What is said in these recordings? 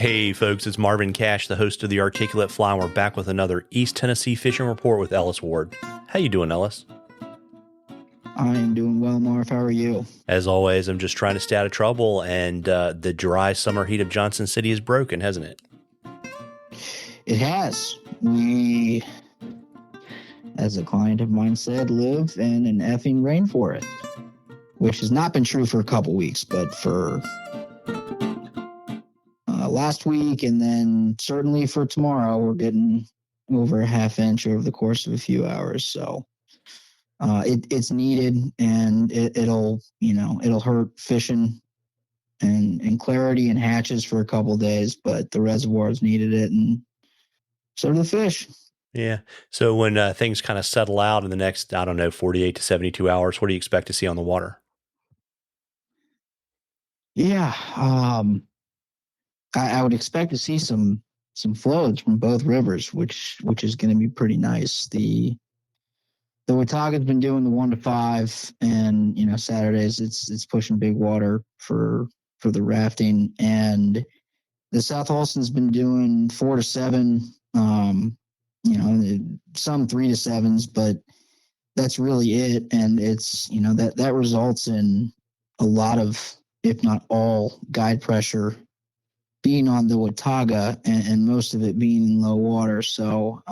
Hey folks, it's Marvin Cash, the host of the Articulate Fly, and we're back with another East Tennessee fishing report with Ellis Ward. How you doing, Ellis? I am doing well, Marv. How are you? As always, I'm just trying to stay out of trouble, and the dry summer heat of Johnson City is broken, hasn't it? It has. We, as a client of mine said, live in an effing rainforest, which has not been true for a couple weeks, but for last week and then certainly for tomorrow, we're getting over a half inch over the course of a few hours. So it's needed, and it'll hurt fishing and clarity and hatches for a couple days, but the reservoirs needed it, and so do the fish. Yeah. So when things kind of settle out in the next, 48 to 72 hours, what do you expect to see on the water? Yeah. I would expect to see some floats from both rivers, which is going to be pretty nice. The Watauga's been doing the 1 to 5, and Saturdays it's pushing big water for the rafting, and the South Holston's been doing 4 to 7. Some 3 to 7s, but that's really it. And it's that results in a lot of, if not all, guide pressure being on the Watauga, and most of it being in low water. So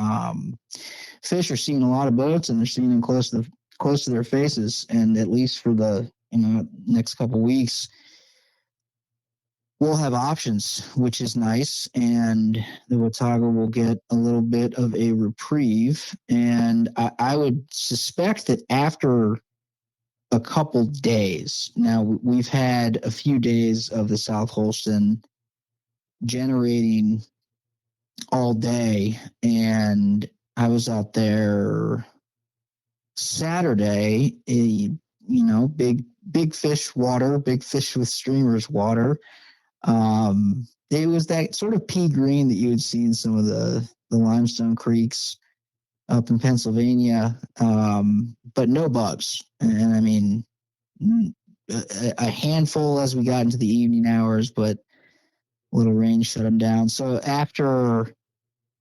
fish are seeing a lot of boats, and they're seeing them close to their faces. And at least for the next couple of weeks, we'll have options, which is nice. And the Watauga will get a little bit of a reprieve. And I would suspect that after a couple days, now we've had a few days of the South Holston generating all day, and I was out there Saturday, big fish water, big fish with streamers water. It was that sort of pea green that you would see in some of the limestone creeks up in Pennsylvania, but no bugs. And I mean, a handful as we got into the evening hours, but a little rain shut them down. So after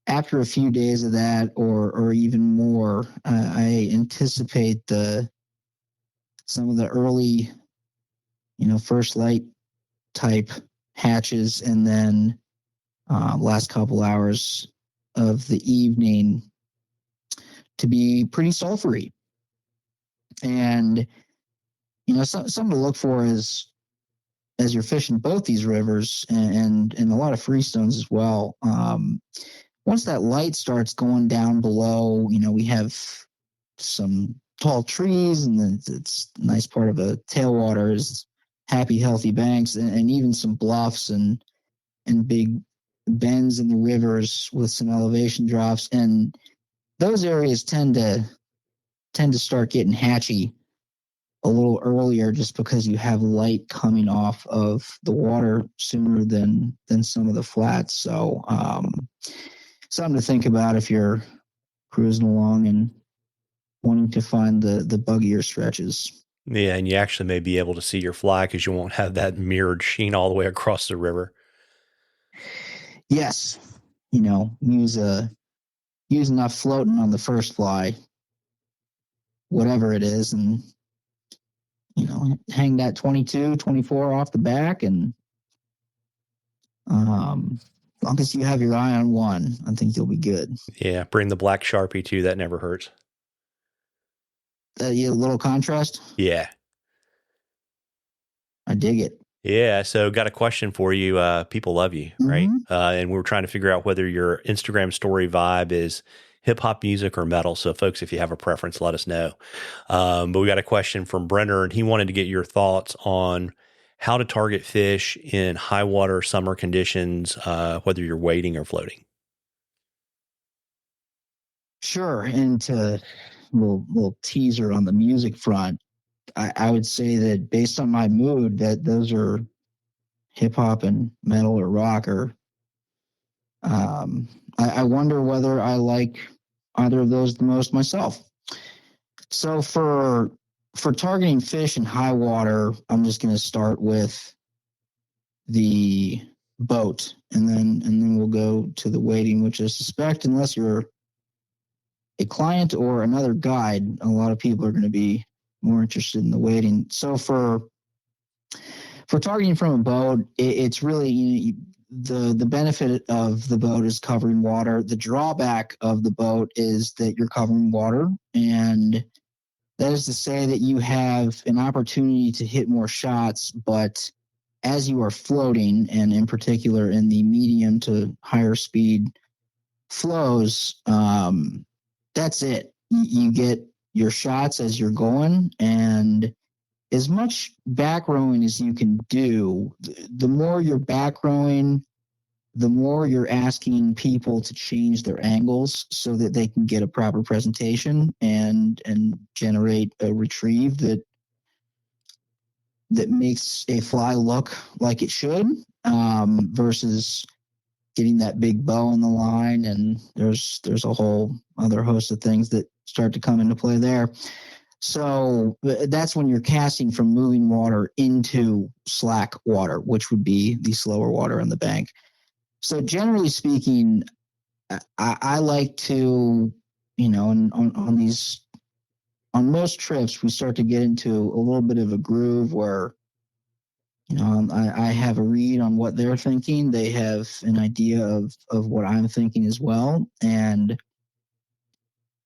a few days of that, or even more, I anticipate some of the early, first light type hatches, and then last couple hours of the evening to be pretty sulfury. And something to look for as you're fishing both these rivers, and a lot of freestones as well. Once that light starts going down below, we have some tall trees, and then it's a nice part of a tailwater is happy, healthy banks, and even some bluffs and big bends in the rivers with some elevation drops. And those areas tend to start getting hatchy a little earlier, just because you have light coming off of the water sooner than some of the flats. So something to think about if you're cruising along and wanting to find the buggier stretches. Yeah, and you actually may be able to see your fly because you won't have that mirrored sheen all the way across the river. Yes, use enough floating on the first fly, whatever it is, and hang that 22, 24 off the back, and as long as you have your eye on one, I think you'll be good. Yeah, bring the black Sharpie too. That never hurts. A little contrast. Yeah. I dig it. Yeah, so got a question for you. People love you, right? And we were trying to figure out whether your Instagram story vibe is hip hop music or metal. So folks, if you have a preference, let us know. But we got a question from Brenner, and he wanted to get your thoughts on how to target fish in high water summer conditions, whether you're wading or floating. Sure. And to little teaser on the music front, I would say that based on my mood, that those are hip hop and metal or rock. Or I wonder whether I like either of those the most myself. So for targeting fish in high water, I'm just going to start with the boat, and then we'll go to the wading, which I suspect, unless you're a client or another guide, a lot of people are going to be more interested in the wading. So for targeting from a boat, it's really the benefit of the boat is covering water. The drawback of the boat is that you're covering water, and that is to say that you have an opportunity to hit more shots, but as you are floating, and in particular in the medium to higher speed flows, that's it. You get your shots as you're going, and as much back rowing as you can do, the more you're back rowing, the more you're asking people to change their angles so that they can get a proper presentation and generate a retrieve that makes a fly look like it should, versus getting that big bow in the line. And there's a whole other host of things that start to come into play there. So that's when you're casting from moving water into slack water, which would be the slower water on the bank. So generally speaking, I like to, on most trips, we start to get into a little bit of a groove where, I have a read on what they're thinking. They have an idea of what I'm thinking as well. And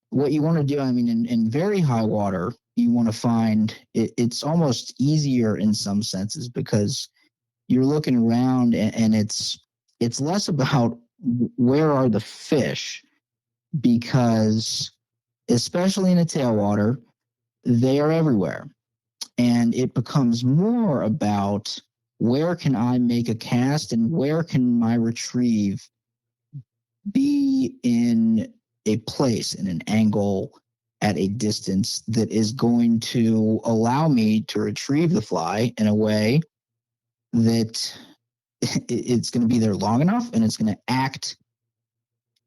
what you want to do, in very high water, you want to find it's almost easier in some senses because you're looking around and it's less about where are the fish, because especially in a tailwater, they are everywhere. And it becomes more about where can I make a cast and where can my retrieve be in a place, in an angle, at a distance that is going to allow me to retrieve the fly in a way that it's going to be there long enough and it's going to act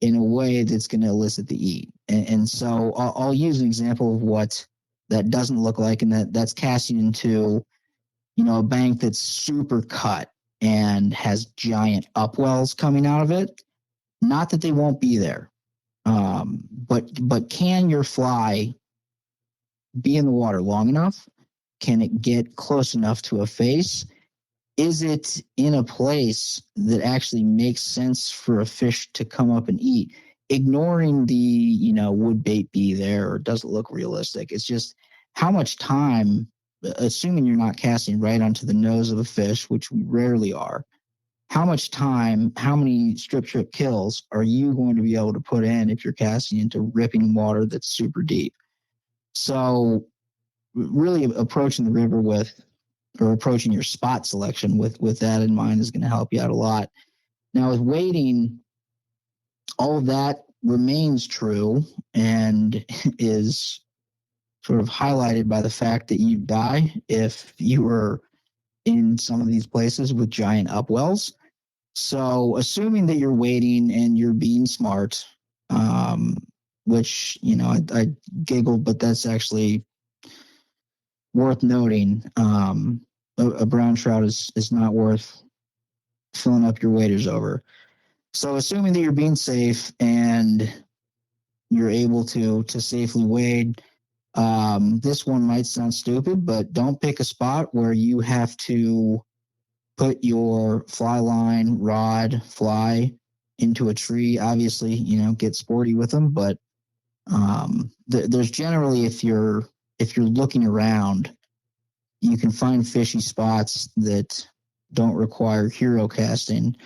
in a way that's going to elicit the eat. And so I'll use an example of what that doesn't look like, and that's casting into, a bank that's super cut and has giant upwells coming out of it. Not that they won't be there, but can your fly be in the water long enough? Can it get close enough to a face? Is it in a place that actually makes sense for a fish to come up and eat? Ignoring the, would bait be there or does it look realistic? It's just how much time, assuming you're not casting right onto the nose of a fish, which we rarely are, how much time, how many strip trip kills are you going to be able to put in if you're casting into ripping water that's super deep? So really approaching the river or approaching your spot selection with that in mind is going to help you out a lot. Now with wading, all of that remains true and is sort of highlighted by the fact that you die if you were in some of these places with giant upwells. So assuming that you're wading and you're being smart, which, I giggled, but that's actually worth noting. A brown trout is not worth filling up your waders over. So assuming that you're being safe and you're able to safely wade, this one might sound stupid, but don't pick a spot where you have to put your fly line, rod, fly into a tree. Obviously, get sporty with them, but there's generally, if you're looking around, you can find fishy spots that don't require hero casting.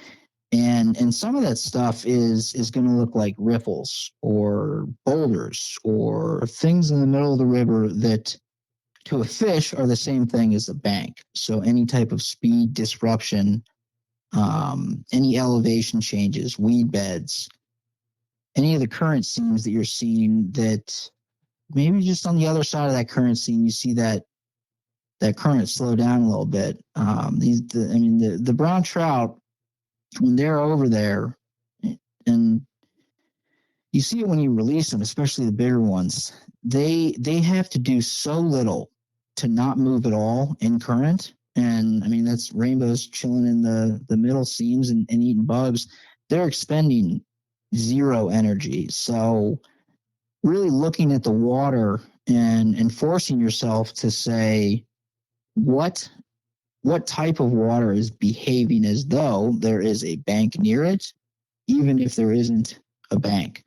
And some of that stuff is going to look like riffles or boulders or things in the middle of the river that to a fish are the same thing as a bank. So any type of speed disruption, any elevation changes, weed beds, any of the current scenes that you're seeing that maybe just on the other side of that current scene, you see that current slow down a little bit. The brown trout, when they're over there, and you see it when you release them, especially the bigger ones, they have to do so little to not move at all in current. and I mean, that's rainbows chilling in the middle seams and eating bugs. They're expending zero energy. So really looking at the water and forcing yourself to say, what type of water is behaving as though there is a bank near it, even if there isn't a bank.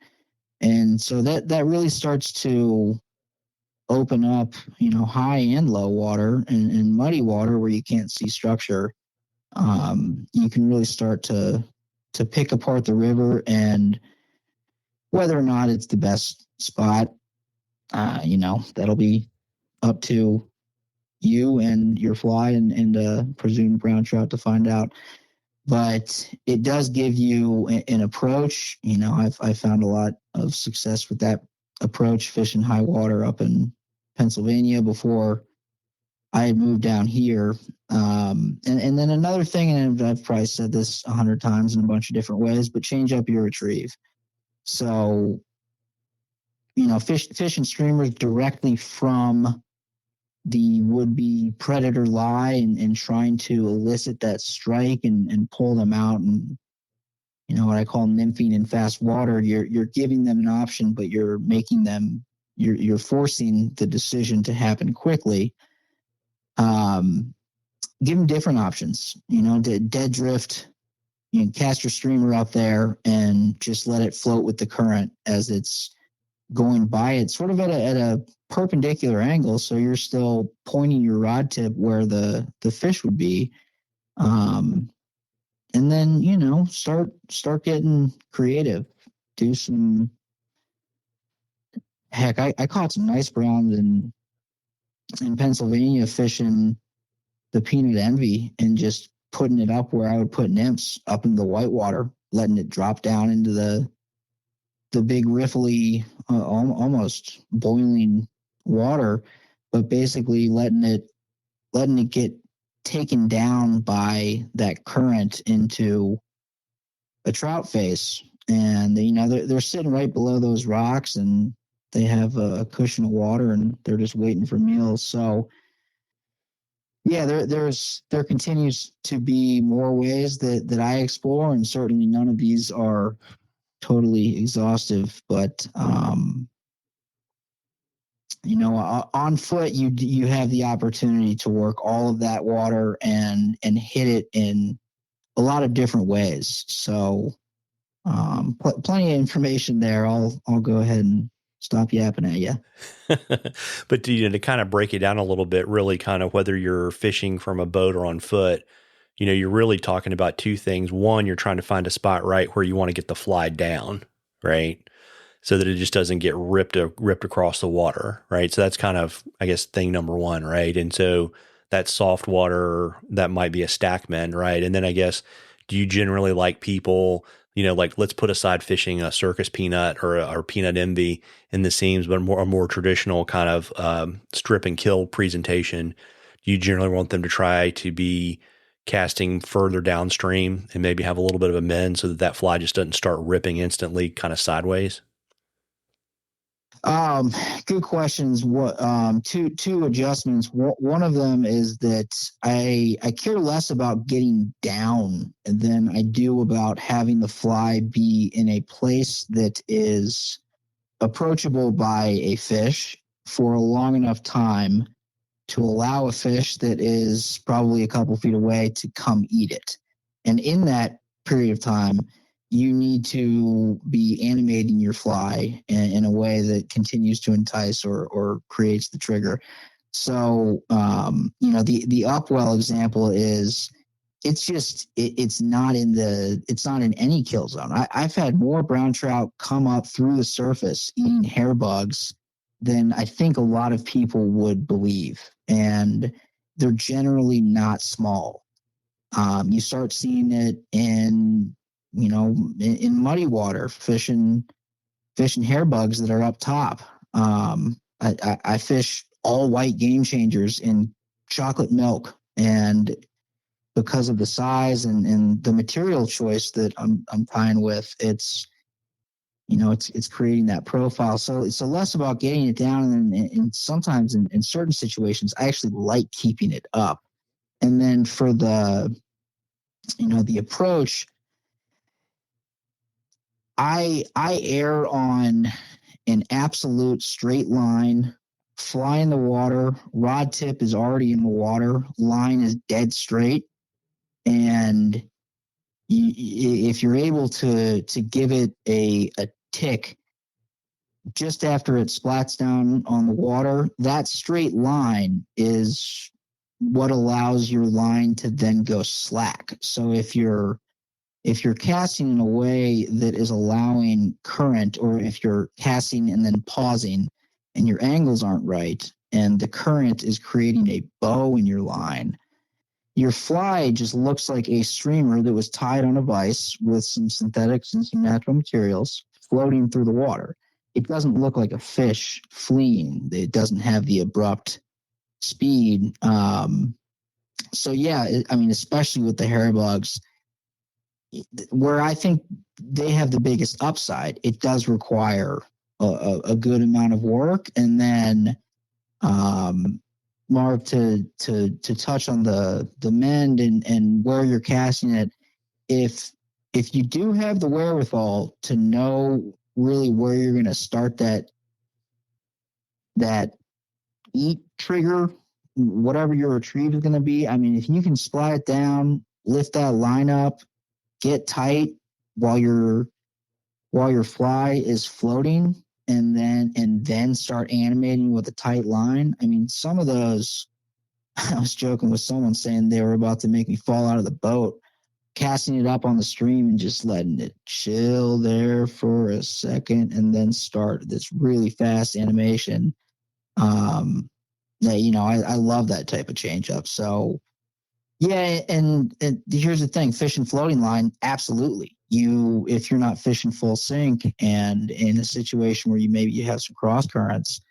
And so that really starts to open up, high and low water and muddy water where you can't see structure. You can really start to pick apart the river and whether or not it's the best spot. That'll be up to you and your fly and presumed brown trout to find out. But it does give you an approach. I've found a lot of success with that approach fishing high water up in Pennsylvania before I had moved down here. And then another thing, and I've probably said this 100 times in a bunch of different ways, but change up your retrieve. So, fishing streamers directly from the would-be predator lie and trying to elicit that strike and pull them out and what I call nymphing in fast water. You're giving them an option, but you're making them you're forcing the decision to happen quickly. Give them different options. Dead drift. You can cast your streamer out there and just let it float with the current as it's going by it, sort of at a perpendicular angle, so you're still pointing your rod tip where the fish would be. And then start getting creative. Do some heck. I caught some nice browns in Pennsylvania fishing the Peanut Envy and just putting it up where I would put nymphs up into the whitewater, letting it drop down into the big riffly, almost boiling water, but basically letting it get taken down by that current into a trout face. And they're sitting right below those rocks and they have a cushion of water and they're just waiting for meals. So yeah, there continues to be more ways that I explore, and certainly none of these are totally exhaustive, but on foot you have the opportunity to work all of that water and hit it in a lot of different ways. So plenty of information there. I'll go ahead and stop yapping at you. But to kind of break it down a little bit, really kind of whether you're fishing from a boat or on foot, you're really talking about two things. One, you're trying to find a spot right where you want to get the fly down, right? So that it just doesn't get ripped across the water, right? So that's kind of, I guess, thing number one, right? And so that soft water, that might be a stackman, right? And then I guess, do you generally like people, like let's put aside fishing a circus peanut or peanut envy in the seams, but a more traditional kind of strip and kill presentation? Do you generally want them to try to be casting further downstream and maybe have a little bit of a mend so that fly just doesn't start ripping instantly kind of sideways? Good questions. What two adjustments. One of them is that I care less about getting down than I do about having the fly be in a place that is approachable by a fish for a long enough time to allow a fish that is probably a couple feet away to come eat it. And in that period of time, you need to be animating your fly in a way that continues to entice or creates the trigger. So, the upwell example is it's not in any kill zone. I've had more brown trout come up through the surface eating hair bugs than I think a lot of people would believe. And they're generally not small. You start seeing it in muddy water, fishing hair bugs that are up top. I fish all white game changers in chocolate milk, and because of the size and the material choice that I'm tying with, it's creating that profile. So it's less about getting it down, and sometimes in certain situations, I actually like keeping it up And then for the approach, I err on an absolute straight line, fly in the water, rod tip is already in the water, line is dead straight, and if you're able to give it a tick just after it splats down on the water, that straight line is what allows your line to then go slack. So if you're casting in a way that is allowing current, or if you're casting and then pausing and your angles aren't right and the current is creating a bow in your line, your fly just looks like a streamer that was tied on a vise with some synthetics and some natural materials floating through the water. It doesn't look like a fish fleeing. It doesn't have the abrupt speed. So yeah, I mean, especially with the hair bugs, where I think they have the biggest upside, it does require a good amount of work. And then, Mark, to touch on the mend and where you're casting it, if you do have the wherewithal to know really where you're going to start that eat trigger, whatever your retrieve is going to be, I mean, if you can splat it down, lift that line up, get tight while your fly is floating, and then start animating with a tight line. I mean, some of those, I was joking with someone saying they were about to make me fall out of the boat, casting it up on the stream and just letting it chill there for a second and then start this really fast animation. I love that type of change up. So yeah, and here's the thing: fishing floating line, absolutely. If you're not fishing full sink and in a situation where you have some cross currents,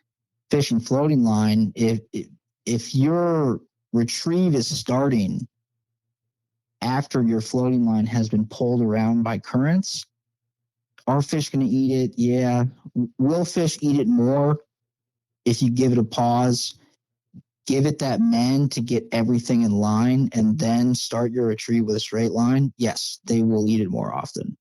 fishing floating line, if your retrieve is starting after your floating line has been pulled around by currents, are fish going to eat it? Yeah. Will fish eat it more if you give it a pause? Give it that mend to get everything in line and then start your retrieve with a straight line. Yes, they will eat it more often.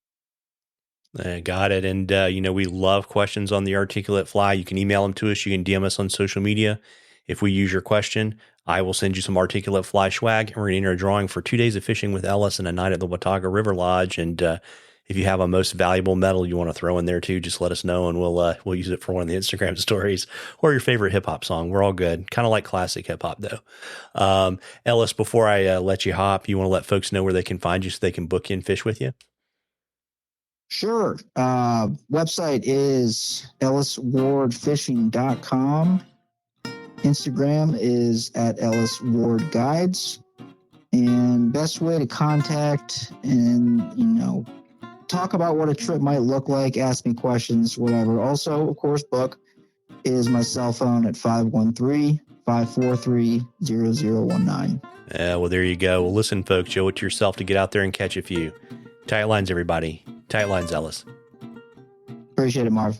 Got it. And, we love questions on the articulate fly. You can email them to us. You can DM us on social media. If we use your question, I will send you some articulate fly swag, and we're going to enter a drawing for 2 days of fishing with Ellis and a night at the Watauga River Lodge. And if you have a most valuable medal you want to throw in there too, just let us know, and we'll use it for one of the Instagram stories, or your favorite hip hop song. We're all good. Kind of like classic hip hop though. Ellis, before I let you hop, you want to let folks know where they can find you so they can book in fish with you? Sure. Website is elliswardfishing.com. Instagram is at Ellis Ward Guides. And best way to contact and, talk about what a trip might look like, ask me questions, whatever. Also, of course, book is my cell phone at 513-543-0019. Well, there you go. Well, listen, folks, you owe it to yourself to get out there and catch a few. Tight lines, everybody. Tight lines, Ellis. Appreciate it, Marv.